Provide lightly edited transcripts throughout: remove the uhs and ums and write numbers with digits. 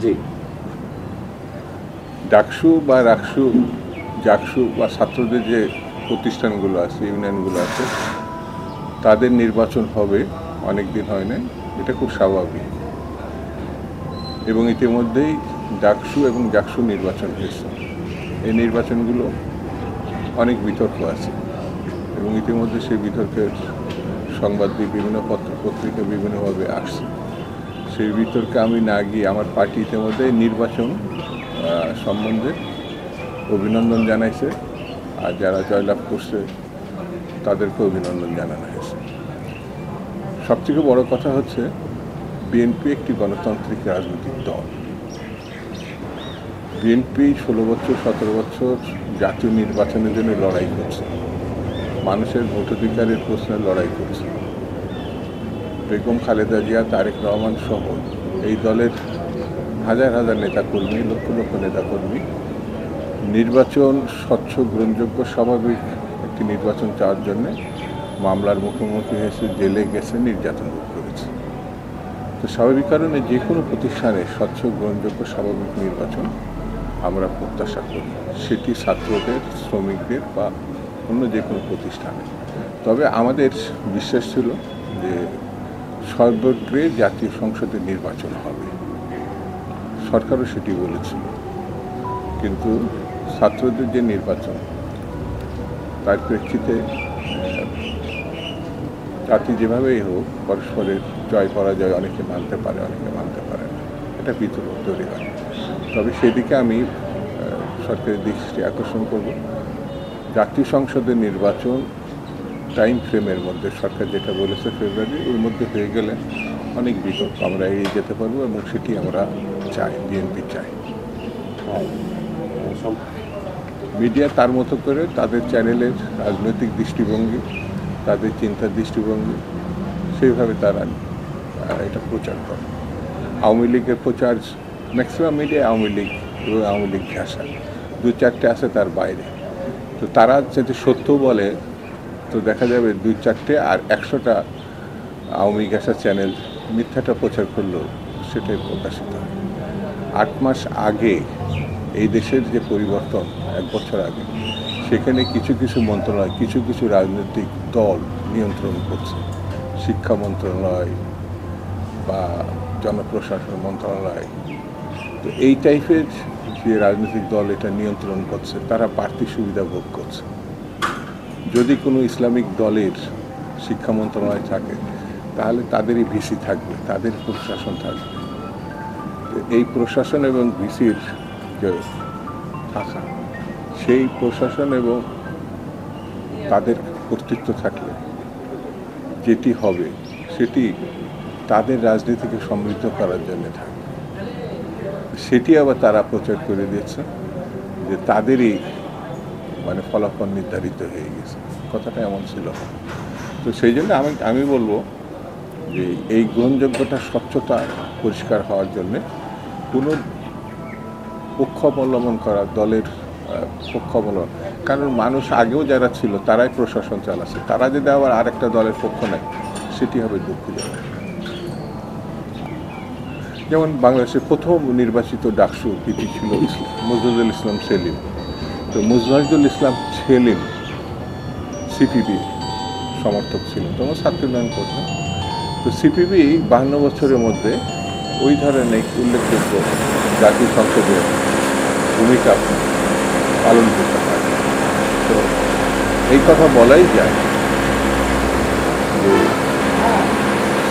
জি, ডাকসু বা রাকসু, জাকসু বা ছাত্রদের যে প্রতিষ্ঠানগুলো আছে, ইউনিয়নগুলো আছে, তাদের নির্বাচন হবে, অনেক দিন হয় না, এটা খুব স্বাভাবিক। এবং ইতিমধ্যেই ডাকসু এবং জাকসু নির্বাচন হয়েছে। এই নির্বাচনগুলো অনেক বিতর্ক আছে এবং ইতিমধ্যে সেই বিতর্কের সংবাদ দিয়ে বিভিন্ন পত্রিকা বিভিন্নভাবে আসছে। সেই বিতর্কে আমি না গিয়ে আমার পার্টি ইতিমধ্যে নির্বাচন সম্বন্ধে অভিনন্দন জানাইছে, আর যারা জয়লাভ করছে তাদেরকে অভিনন্দন জানানো হয়েছে। সবথেকে বড় কথা হচ্ছে বিএনপি একটি গণতান্ত্রিক রাজনৈতিক দল। বিএনপি 16 বছর 17 বছর জাতীয় নির্বাচনের জন্য লড়াই করছে, মানুষের ভোটাধিকারের প্রশ্নে লড়াই করছে। বেগম খালেদা জিয়া, তারেক রহমান সহ এই দলের হাজার হাজার নেতাকর্মী, লক্ষ লক্ষ নেতাকর্মী নির্বাচন স্বচ্ছ, গ্রহণযোগ্য, স্বাভাবিক একটি নির্বাচন চাওয়ার জন্য মামলার মুখোমুখি হয়েছে, জেলে গেছে, নির্যাতন ভোগ করেছে। তো স্বাভাবিক কারণে যে কোনো প্রতিষ্ঠানে স্বচ্ছ, গ্রহণযোগ্য, স্বাভাবিক নির্বাচন আমরা প্রত্যাশা করি, সেটি ছাত্রদের, শ্রমিকদের বা অন্য যে কোনো প্রতিষ্ঠানে। তবে আমাদের বিশ্বাস ছিল যে সর্বত্রে জাতীয় সংসদের নির্বাচন হবে, সরকারও সেটি বলেছিল। কিন্তু ছাত্রদের যে নির্বাচন, তার প্রেক্ষিতে জাতি যেভাবেই হোক পরস্পরের জয় পরাজয় অনেকে মানতে পারে, অনেকে মানতে পারে না, এটা বিতর্ক তৈরি হয়। তবে সেদিকে আমি সরকারের দৃষ্টি আকর্ষণ করব। জাতীয় সংসদের নির্বাচন টাইম ফ্রেমের মধ্যে সরকার যেটা বলেছে ফেব্রুয়ারি, ওর মধ্যে হয়ে গেলে অনেক বিতর্ক আমরা এড়িয়ে যেতে পারবো এবং সেটি আমরা চাই, বিএনপি চাই। মিডিয়া তার মতো করে তাদের চ্যানেলের রাজনৈতিক দৃষ্টিভঙ্গি, তাদের চিন্তার দৃষ্টিভঙ্গি, সেইভাবে তারা এটা প্রচার করে। আওয়ামী লীগের প্রচার, ম্যাক্সিমাম মিডিয়া আওয়ামী লীগ এবং আওয়ামী লীগ ঘেঁষা, দু চারটে আছে তার বাইরে। তো তারা যদি সত্য বলে তো দেখা যাবে 2-4টে, আর 100টা আওয়ামী ঘেঁষা চ্যানেল মিথ্যাটা প্রচার করলেও সেটাই প্রকাশিত হয়। 8 মাস আগে এই দেশের যে পরিবর্তন, 1 বছর আগে, সেখানে কিছু কিছু মন্ত্রণালয়, কিছু কিছু রাজনৈতিক দল নিয়ন্ত্রণ করছে। শিক্ষা মন্ত্রণালয় বা জনপ্রশাসন মন্ত্রণালয়, তো এই টাইপের যে রাজনৈতিক দল এটা নিয়ন্ত্রণ করছে, তারা বাড়তি সুবিধা ভোগ করছে। যদি কোনো ইসলামিক দলের শিক্ষা মন্ত্রণালয় থাকে তাহলে তাদেরই ভিসি থাকবে, তাদের প্রশাসন থাকবে। এই প্রশাসন এবং ভিসির যে থাকা, সেই প্রশাসন এবং তাদের কর্তৃত্ব থাকলে যেটি হবে সেটি তাদের রাজনীতিকে সমৃদ্ধ করার জন্য থাকবে। সেটি আবার তারা প্রচার করে দিয়েছে যে তাদেরই মানে ফলাফল নির্ধারিত হয়ে গেছে, কথাটা এমন ছিল না। তো সেই জন্য আমি বলবো যে এই গ্রহণযোগ্যতা, স্বচ্ছতা, পরিষ্কার হওয়ার জন্যে কোনো পক্ষ অবলম্বন করা, দলের পক্ষ অবলম্বন, কারণ মানুষ আগেও যারা ছিল তারাই প্রশাসন চালাচ্ছে, তারা যদি আবার আরেকটা দলের পক্ষ নেয় সেটি হবে দুঃখজনক। যেমন বাংলাদেশের প্রথম নির্বাচিত ডাকসু পিপি ছিল মুজহিদুল ইসলাম সেলিম। তো মুজহিদুল ইসলাম সেলিম সিপিবি সমর্থক ছিলেন, তখন ছাত্র উন্নয়ন করতেন। তো সিপিবি 52 বছরের মধ্যে ওই ধরনের উল্লেখযোগ্য জাতীয় সংসদের ভূমিকা পালন করতে পারে। তো এই কথা বলাই যায় যে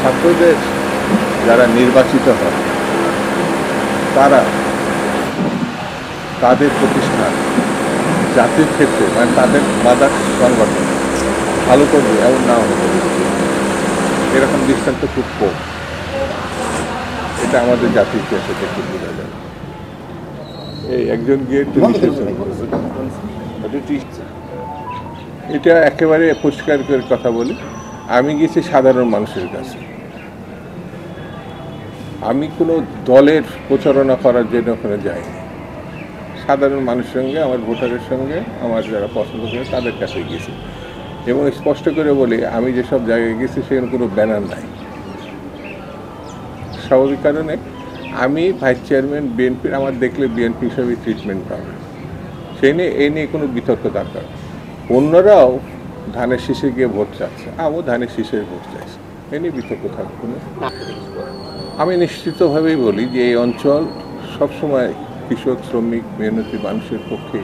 ছাত্রদের যারা নির্বাচিত হয় তারা তাদের প্রতিষ্ঠান জাতির ক্ষেত্রে, মানে তাদের মাদার সংগঠন ভালো করবে এমন না হতে পারে, এরকম দৃষ্টান্ত খুব কম। এটা আমাদের জাতির ইতিহাসে দেখতে বোঝা যায়। এই একজন গিয়ে এটা একেবারে পরিষ্কার করে কথা বলি, আমি গেছি সাধারণ মানুষের কাছে, আমি কোনো দলের প্রচারণা করার জন্য ওখানে যাইনি। সাধারণ মানুষের সঙ্গে, আমার ভোটারের সঙ্গে, আমার যারা পছন্দ করে তাদের কাছে গেছি। এবং স্পষ্ট করে বলি, আমি যেসব জায়গায় গেছি সেখানে কোনো ব্যানার নাই। স্বাভাবিক কারণে আমি ভাইস চেয়ারম্যান বিএনপির, আমার দেখলে বিএনপি হিসাবে ট্রিটমেন্ট পাবে, সেই নিয়ে এই নিয়ে কোনো বিতর্ক দরকার। অন্যরাও ধানের শীষে গিয়ে ভোট চাচ্ছে, আমিও ধানের শীষে ভোট চাইছি, এ নিয়ে বিতর্ক থাকবে না। আমি নিশ্চিতভাবেই বলি যে এই অঞ্চল সবসময় কৃষক, শ্রমিক, মেহনতি মানুষের পক্ষে